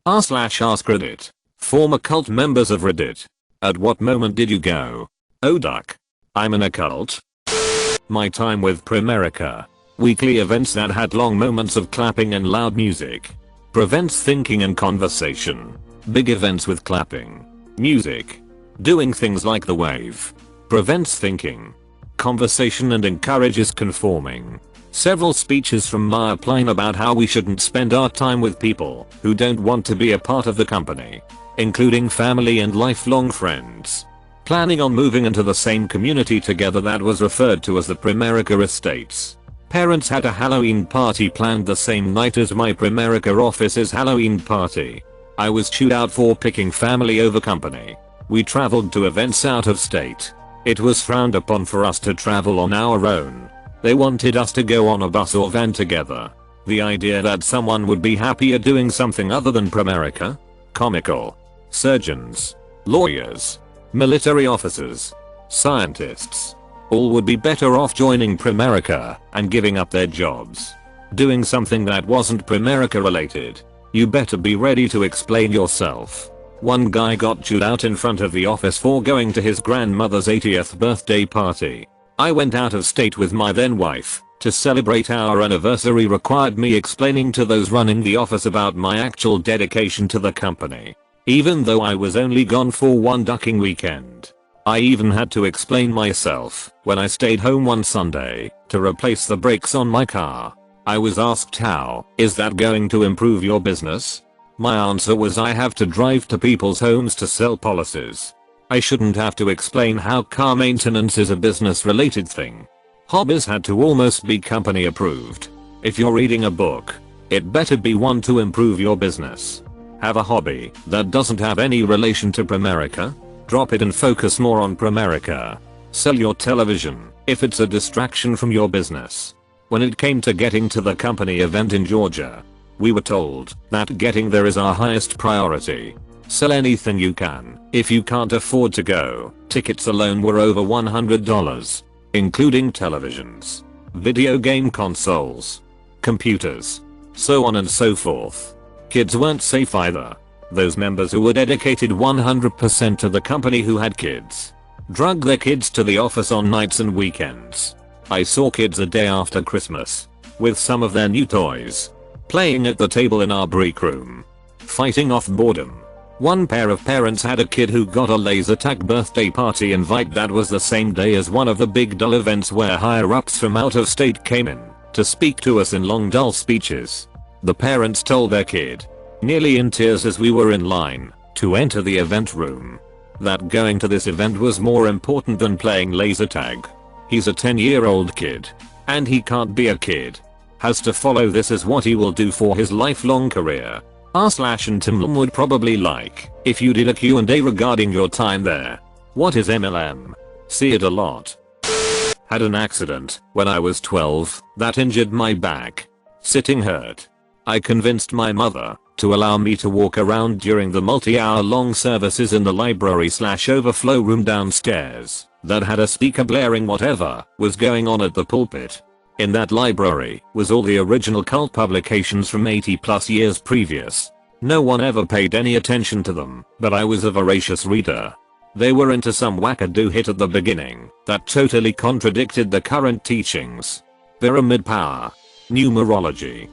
r/AskReddit. Former cult members of Reddit. At what moment did you go, oh duck, I'm in a cult? My time with Primerica. Weekly events that had long moments of clapping and loud music. Prevents thinking and conversation. Big events with clapping. Music. Doing things like the wave. Prevents thinking. Conversation and encourages conforming. Several speeches from Maya Klein about how we shouldn't spend our time with people who don't want to be a part of the company, including family and lifelong friends. Planning on moving into the same community together that was referred to as the Primerica Estates. Parents had a Halloween party planned the same night as my Primerica office's Halloween party. I was chewed out for picking family over company. We traveled to events out of state. It was frowned upon for us to travel on our own. They wanted us to go on a bus or van together. The idea that someone would be happier doing something other than Primerica? Comical. Surgeons. Lawyers. Military officers. Scientists. All would be better off joining Primerica and giving up their jobs. Doing something that wasn't Primerica related. You better be ready to explain yourself. One guy got chewed out in front of the office for going to his grandmother's 80th birthday party. I went out of state with my then wife. To celebrate our anniversary required me explaining to those running the office about my actual dedication to the company. Even though I was only gone for one ducking weekend. I even had to explain myself when I stayed home one Sunday to replace the brakes on my car. I was asked, how is that going to improve your business? My answer was, I have to drive to people's homes to sell policies. I shouldn't have to explain how car maintenance is a business related thing. Hobbies had to almost be company approved. If you're reading a book, it better be one to improve your business. Have a hobby that doesn't have any relation to Primerica? Drop it and focus more on Primerica. Sell your television if it's a distraction from your business. When it came to getting to the company event in Georgia, we were told that getting there is our highest priority. Sell anything you can if you can't afford to go. Tickets alone were over $100, including televisions, video game consoles, computers, so on and so forth. Kids weren't safe either. Those members who were dedicated 100% to the company who had kids drug their kids to the office on nights and weekends. I saw kids a day after Christmas with some of their new toys, playing at the table in our break room, fighting off boredom. One pair of parents had a kid who got a laser tag birthday party invite that was the same day as one of the big dull events where higher ups from out of state came in to speak to us in long dull speeches. The parents told their kid, nearly in tears as we were in line to enter the event room, that going to this event was more important than playing laser tag. He's a 10-year-old kid, and he can't be a kid. Has to follow this as what he will do for his lifelong career. r/and Tim would probably like if you did a Q&A regarding your time there. What is MLM? See it a lot. Had an accident when I was 12 that injured my back. Sitting hurt. I convinced my mother to allow me to walk around during the multi-hour long services in the library/overflow room downstairs that had a speaker blaring whatever was going on at the pulpit. In that library was all the original cult publications from 80+ years previous. No one ever paid any attention to them, but I was a voracious reader. They were into some wackadoo hit at the beginning that totally contradicted the current teachings. Pyramid power. Numerology.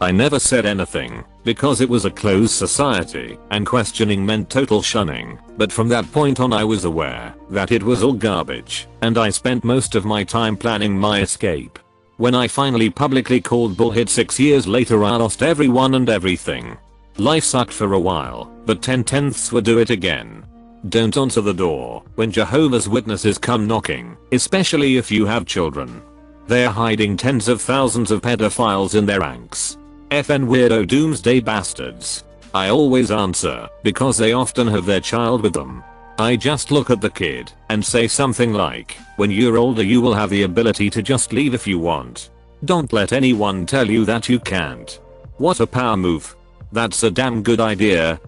I never said anything because it was a closed society and questioning meant total shunning, but from that point on I was aware that it was all garbage and I spent most of my time planning my escape. When I finally publicly called bullshit 6 years later, I lost everyone and everything. Life sucked for a while, but 10/10ths would do it again. Don't answer the door when Jehovah's Witnesses come knocking, especially if you have children. They're hiding tens of thousands of pedophiles in their ranks. FN weirdo doomsday bastards. I always answer because they often have their child with them. I just look at the kid and say something like, when you're older you will have the ability to just leave if you want. Don't let anyone tell you that you can't. What a power move. That's a damn good idea.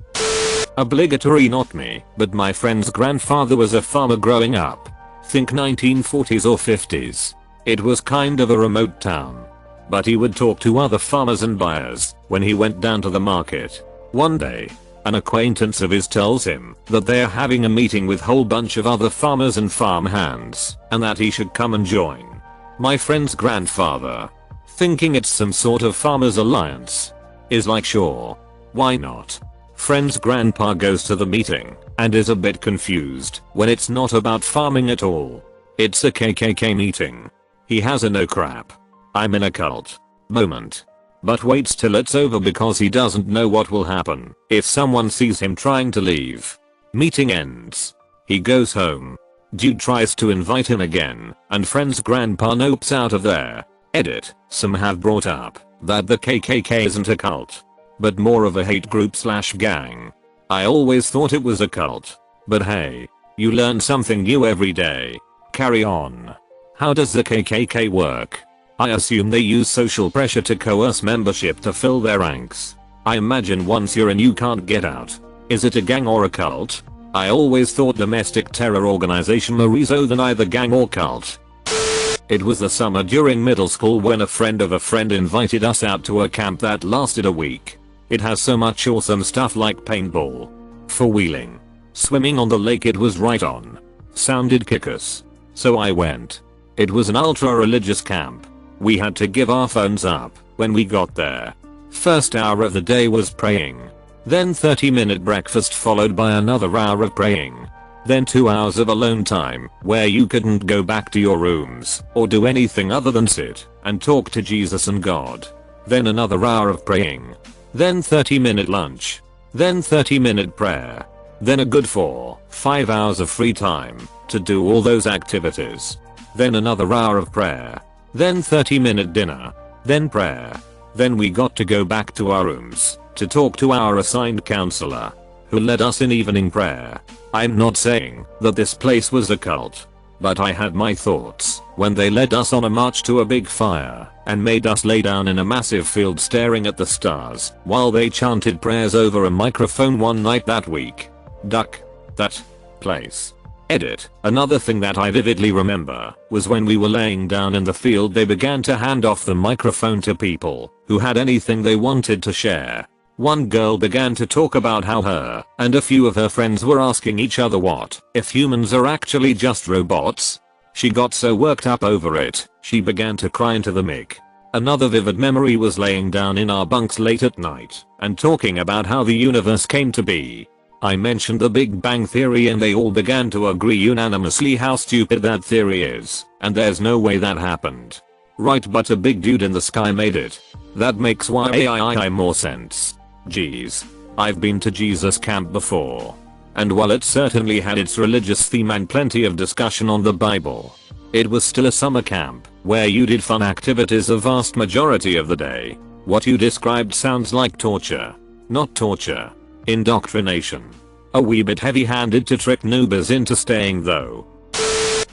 Obligatory, not me, but my friend's grandfather was a farmer growing up. Think 1940s or 50s. It was kind of a remote town. But he would talk to other farmers and buyers when he went down to the market. One day, an acquaintance of his tells him that they're having a meeting with whole bunch of other farmers and farm hands and that he should come and join. My friend's grandfather, thinking it's some sort of farmers alliance, is like, sure, why not? Friend's grandpa goes to the meeting and is a bit confused when it's not about farming at all. It's a KKK meeting. He has a no crap, I'm in a cult moment. But waits till it's over because he doesn't know what will happen if someone sees him trying to leave. Meeting ends. He goes home. Dude tries to invite him again and friend's grandpa nopes out of there. Edit. Some have brought up that the KKK isn't a cult, but more of a hate group / gang. I always thought it was a cult. But hey, you learn something new every day. Carry on. How does the KKK work? I assume they use social pressure to coerce membership to fill their ranks. I imagine once you're in you can't get out. Is it a gang or a cult? I always thought domestic terror organization Marizo than either gang or cult. It was the summer during middle school when a friend of a friend invited us out to a camp that lasted a week. It has so much awesome stuff like paintball, four-wheeling, swimming on the lake. It was right on. Sounded kick-ass. So I went. It was an ultra-religious camp. We had to give our phones up when we got there. First hour of the day was praying. Then 30-minute breakfast followed by another hour of praying. Then 2 hours of alone time where you couldn't go back to your rooms or do anything other than sit and talk to Jesus and God. Then another hour of praying. Then 30-minute lunch. Then 30-minute prayer. Then a good 4-5 hours of free time to do all those activities. Then another hour of prayer. Then 30-minute dinner. Then prayer. Then we got to go back to our rooms to talk to our assigned counselor, who led us in evening prayer. I'm not saying that this place was a cult, but I had my thoughts when they led us on a march to a big fire and made us lay down in a massive field staring at the stars while they chanted prayers over a microphone one night that week. Duck. That place. Edit. Another thing that I vividly remember was when we were laying down in the field they began to hand off the microphone to people who had anything they wanted to share. One girl began to talk about how her and a few of her friends were asking each other what if humans are actually just robots. She got so worked up over it, she began to cry into the mic. Another vivid memory was laying down in our bunks late at night and talking about how the universe came to be. I mentioned the Big Bang Theory and they all began to agree unanimously how stupid that theory is, and there's no way that happened. Right, but a big dude in the sky made it. That makes why more sense. Geez. I've been to Jesus camp before. And while it certainly had its religious theme and plenty of discussion on the Bible, it was still a summer camp where you did fun activities a vast majority of the day. What you described sounds like torture. Not torture. Indoctrination. A wee bit heavy-handed to trick noobers into staying though.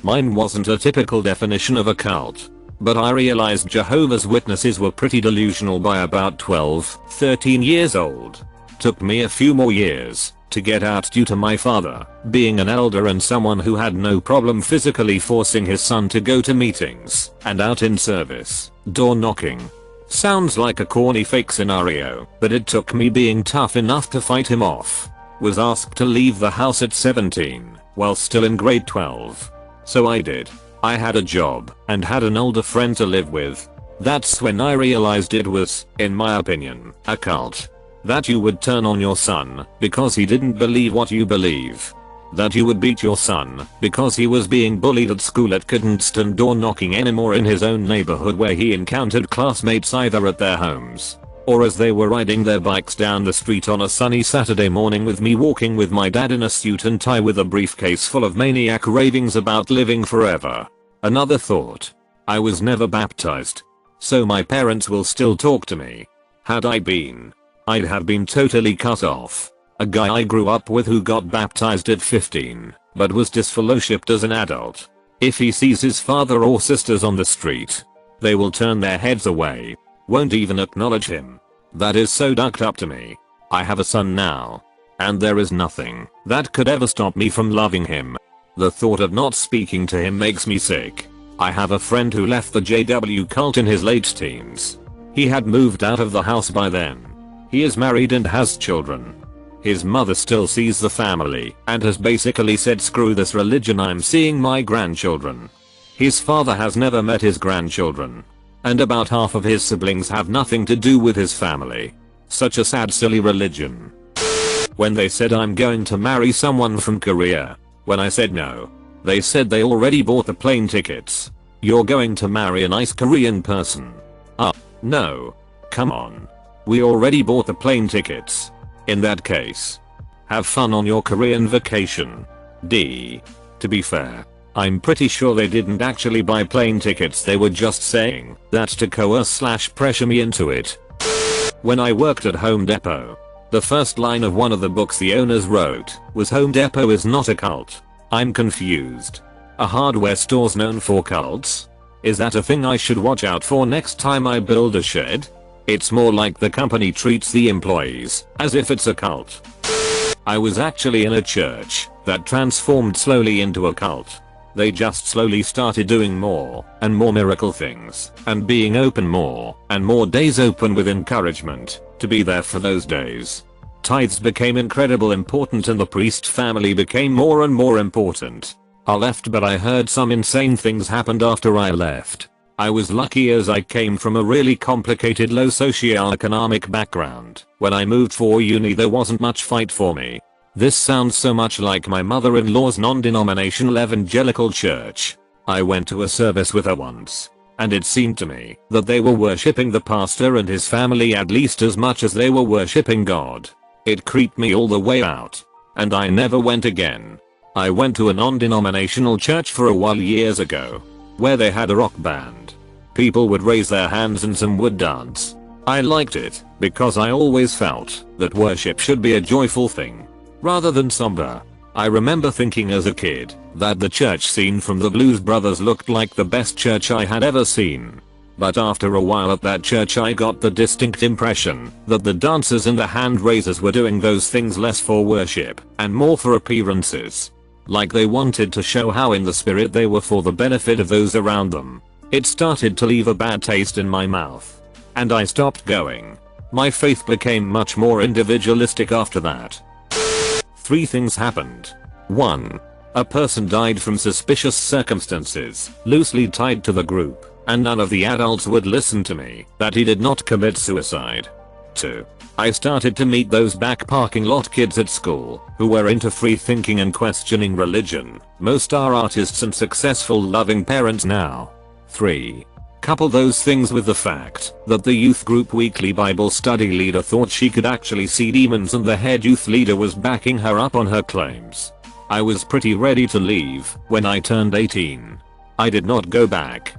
Mine wasn't a typical definition of a cult, but I realized Jehovah's Witnesses were pretty delusional by about 12-13 years old. Took me a few more years to get out due to my father being an elder and someone who had no problem physically forcing his son to go to meetings and out in service, door knocking. Sounds like a corny fake scenario, but it took me being tough enough to fight him off. Was asked to leave the house at 17 while still in grade 12. So I did. I had a job and had an older friend to live with. That's when I realized it was, in my opinion, a cult. That you would turn on your son because he didn't believe what you believe. That you would beat your son because he was being bullied at school and couldn't stand door knocking anymore in his own neighborhood where he encountered classmates either at their homes or as they were riding their bikes down the street on a sunny Saturday morning with me walking with my dad in a suit and tie with a briefcase full of maniac ravings about living forever. Another thought. I was never baptized, so my parents will still talk to me. Had I been, I'd have been totally cut off. A guy I grew up with who got baptized at 15, but was disfellowshipped as an adult. If he sees his father or sisters on the street, they will turn their heads away, won't even acknowledge him. That is so ducked up to me. I have a son now, and there is nothing that could ever stop me from loving him. The thought of not speaking to him makes me sick. I have a friend who left the JW cult in his late teens. He had moved out of the house by then. He is married and has children. His mother still sees the family and has basically said screw this religion, I'm seeing my grandchildren. His father has never met his grandchildren. And about half of his siblings have nothing to do with his family. Such a sad silly religion. When they said I'm going to marry someone from Korea, when I said no, they said they already bought the plane tickets. You're going to marry a nice Korean person? No. Come on. We already bought the plane tickets. In that case, have fun on your Korean vacation. To be fair, I'm pretty sure they didn't actually buy plane tickets, they were just saying that to coerce/pressure me into it. When I worked at Home Depot, the first line of one of the books the owners wrote was Home Depot is not a cult. I'm confused. A hardware store's known for cults? Is that a thing I should watch out for next time I build a shed? It's more like the company treats the employees as if it's a cult. I was actually in a church that transformed slowly into a cult. They just slowly started doing more and more miracle things and being open more and more days open with encouragement to be there for those days. Tithes became incredibly important and the priest family became more and more important. I left, but I heard some insane things happened after I left. I was lucky as I came from a really complicated low socioeconomic background. When I moved for uni there wasn't much fight for me. This sounds so much like my mother-in-law's non-denominational evangelical church. I went to a service with her once, and it seemed to me that they were worshipping the pastor and his family at least as much as they were worshipping God. It creeped me all the way out, and I never went again. I went to a non-denominational church for a while years ago, where they had a rock band. People would raise their hands and some would dance. I liked it because I always felt that worship should be a joyful thing, rather than somber. I remember thinking as a kid that the church scene from the Blues Brothers looked like the best church I had ever seen. But after a while at that church I got the distinct impression that the dancers and the hand raisers were doing those things less for worship and more for appearances. Like they wanted to show how in the spirit they were for the benefit of those around them. It started to leave a bad taste in my mouth, and I stopped going. My faith became much more individualistic after that. 3 things happened. 1. A person died from suspicious circumstances, loosely tied to the group, and none of the adults would listen to me that he did not commit suicide. 2. I started to meet those back parking lot kids at school who were into free thinking and questioning religion. Most are artists and successful loving parents now. 3. Couple those things with the fact that the youth group weekly Bible study leader thought she could actually see demons and the head youth leader was backing her up on her claims. I was pretty ready to leave when I turned 18. I did not go back.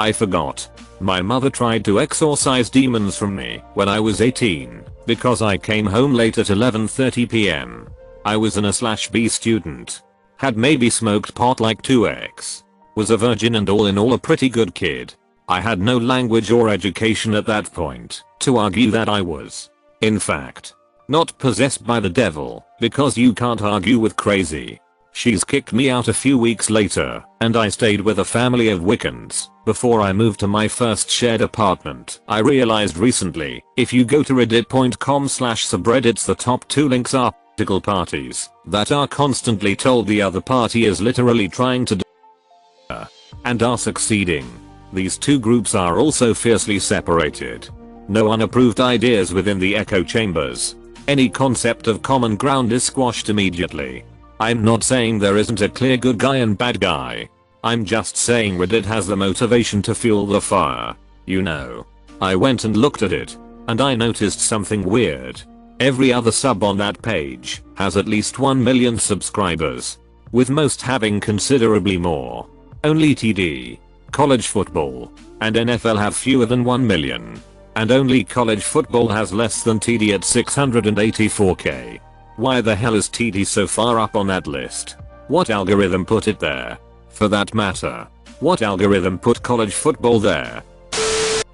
I forgot. My mother tried to exorcise demons from me when I was 18 because I came home late at 11:30 p.m. I was an A/B student. Had maybe smoked pot like 2x. Was a virgin and all in all a pretty good kid. I had no language or education at that point to argue that I was, in fact, not possessed by the devil, because you can't argue with crazy. She's kicked me out a few weeks later, and I stayed with a family of Wiccans before I moved to my first shared apartment. I realized recently, if you go to reddit.com/subreddits, the top 2 links are political parties that are constantly told the other party is literally trying to and are succeeding. These 2 groups are also fiercely separated. No unapproved ideas within the echo chambers. Any concept of common ground is squashed immediately. I'm not saying there isn't a clear good guy and bad guy. I'm just saying Reddit has the motivation to fuel the fire. You know. I went and looked at it, and I noticed something weird. Every other sub on that page has at least 1 million subscribers, with most having considerably more. Only TD, college football, and NFL have fewer than 1 million. And only college football has less than TD at 684k. Why the hell is TD so far up on that list? What algorithm put it there? For that matter, what algorithm put college football there?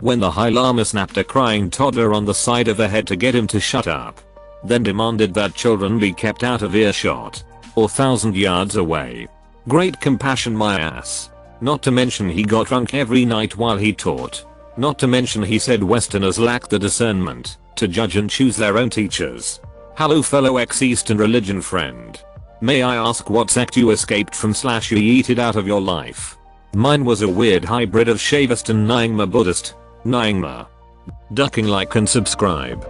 When the High Lama snapped a crying toddler on the side of the head to get him to shut up, then demanded that children be kept out of earshot, or 1,000 yards away. Great compassion my ass. Not to mention he got drunk every night while he taught. Not to mention he said Westerners lack the discernment to judge and choose their own teachers. Hello fellow ex-Eastern religion friend. May I ask what sect you escaped from / you yeeted out of your life? Mine was a weird hybrid of Shavist and Nyingma Buddhist. Nyingma. Ducking like and subscribe.